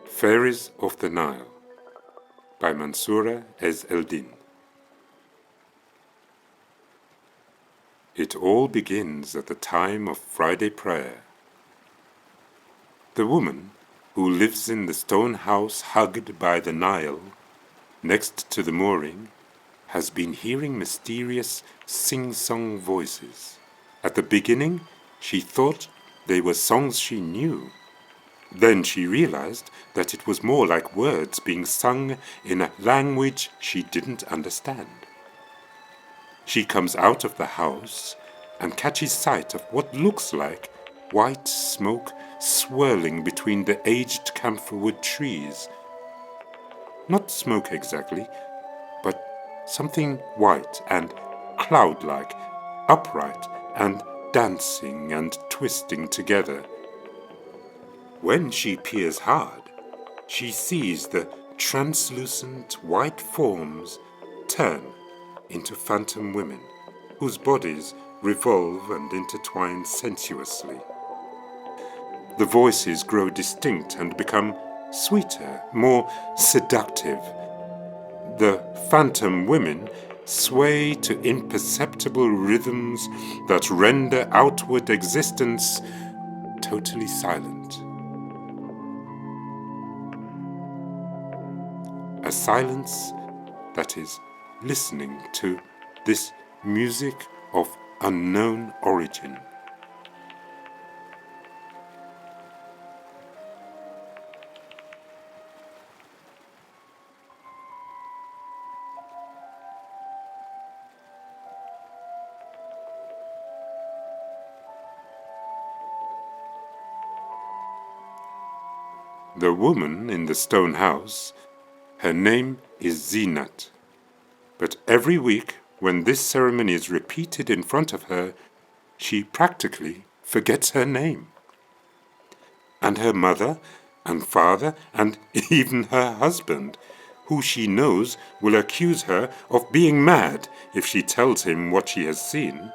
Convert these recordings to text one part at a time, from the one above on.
Faeries of the Nile by Mansoura Ez-Eldin. It all begins at the time of Friday prayer. The woman, who lives in the stone house hugged by the Nile, next to the mooring, has been hearing mysterious sing-song voices. At the beginning, she thought they were songs she knew. Then she realized that it was more like words being sung in a language she didn't understand. She comes out of the house and catches sight of what looks like white smoke swirling between the aged camphorwood trees. Not smoke exactly, but something white and cloud-like, upright and dancing and twisting together. When she peers hard, she sees the translucent white forms turn into phantom women, whose bodies revolve and intertwine sensuously. The voices grow distinct and become sweeter, more seductive. The phantom women sway to imperceptible rhythms that render outward existence totally silent. A silence that is listening to this music of unknown origin. The woman in the stone house, her name is Zinat, but every week when this ceremony is repeated in front of her, she practically forgets her name. And her mother and father and even her husband, who she knows will accuse her of being mad if she tells him what she has seen.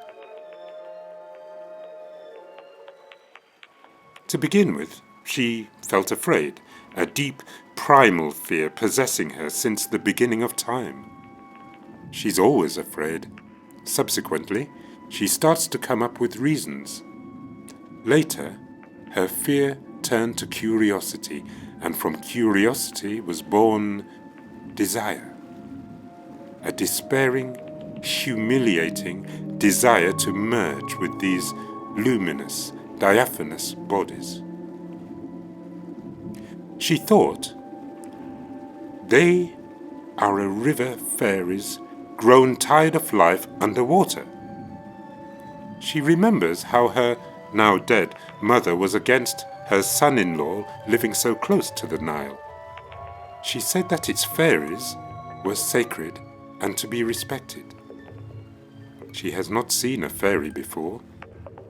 To begin with, she felt afraid, a deep primal fear possessing her since the beginning of time. She's always afraid. Subsequently, she starts to come up with reasons. Later, her fear turned to curiosity, and from curiosity was born desire. A despairing, humiliating desire to merge with these luminous, diaphanous bodies. She thought, they are a river fairies grown tired of life underwater. She remembers how her now dead mother was against her son-in-law living so close to the Nile. She said that its fairies were sacred and to be respected. She has not seen a fairy before,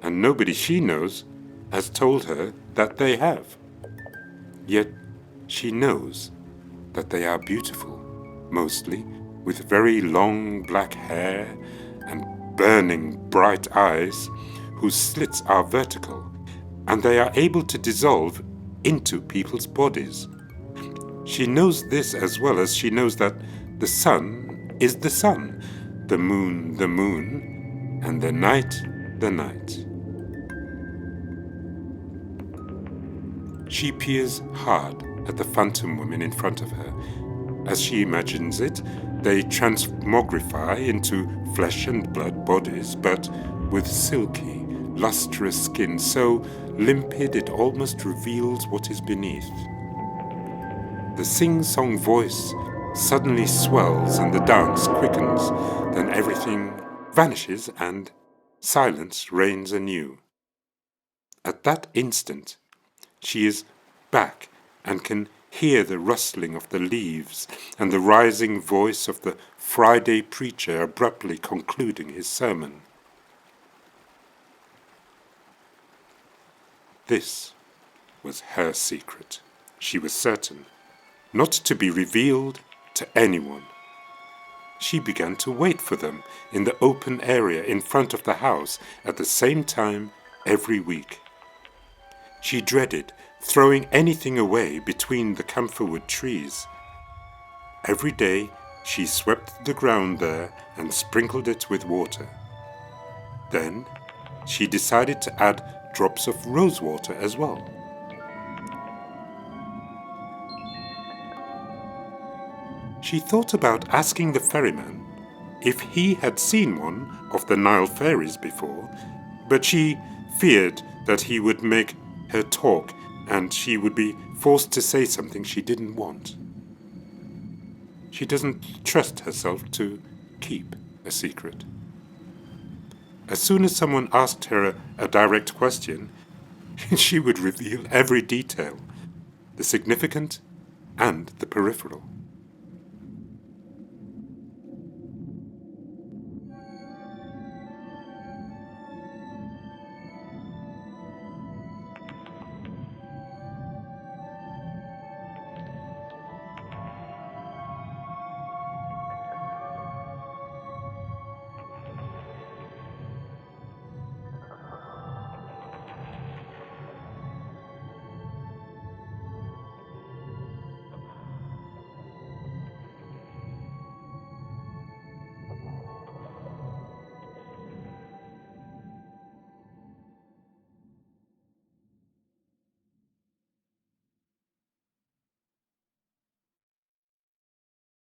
and nobody she knows has told her that they have. Yet she knows that they are beautiful, mostly with very long black hair and burning bright eyes whose slits are vertical, and they are able to dissolve into people's bodies. She knows this as well as she knows that the sun is the sun, the moon, and the night the night. She peers hard at the phantom women in front of her. As she imagines it, they transmogrify into flesh and blood bodies, but with silky, lustrous skin so limpid it almost reveals what is beneath. The sing-song voice suddenly swells and the dance quickens, then everything vanishes and silence reigns anew. At that instant, she is back and can hear the rustling of the leaves and the rising voice of the Friday preacher abruptly concluding his sermon. This was her secret, she was certain, not to be revealed to anyone. She began to wait for them in the open area in front of the house at the same time every week. She dreaded throwing anything away between the camphorwood trees. Every day she swept the ground there and sprinkled it with water. Then she decided to add drops of rose water as well. She thought about asking the ferryman if he had seen one of the Nile fairies before, but she feared that he would make her talk and she would be forced to say something she didn't want. She doesn't trust herself to keep a secret. As soon as someone asked her a direct question, she would reveal every detail, the significant and the peripheral.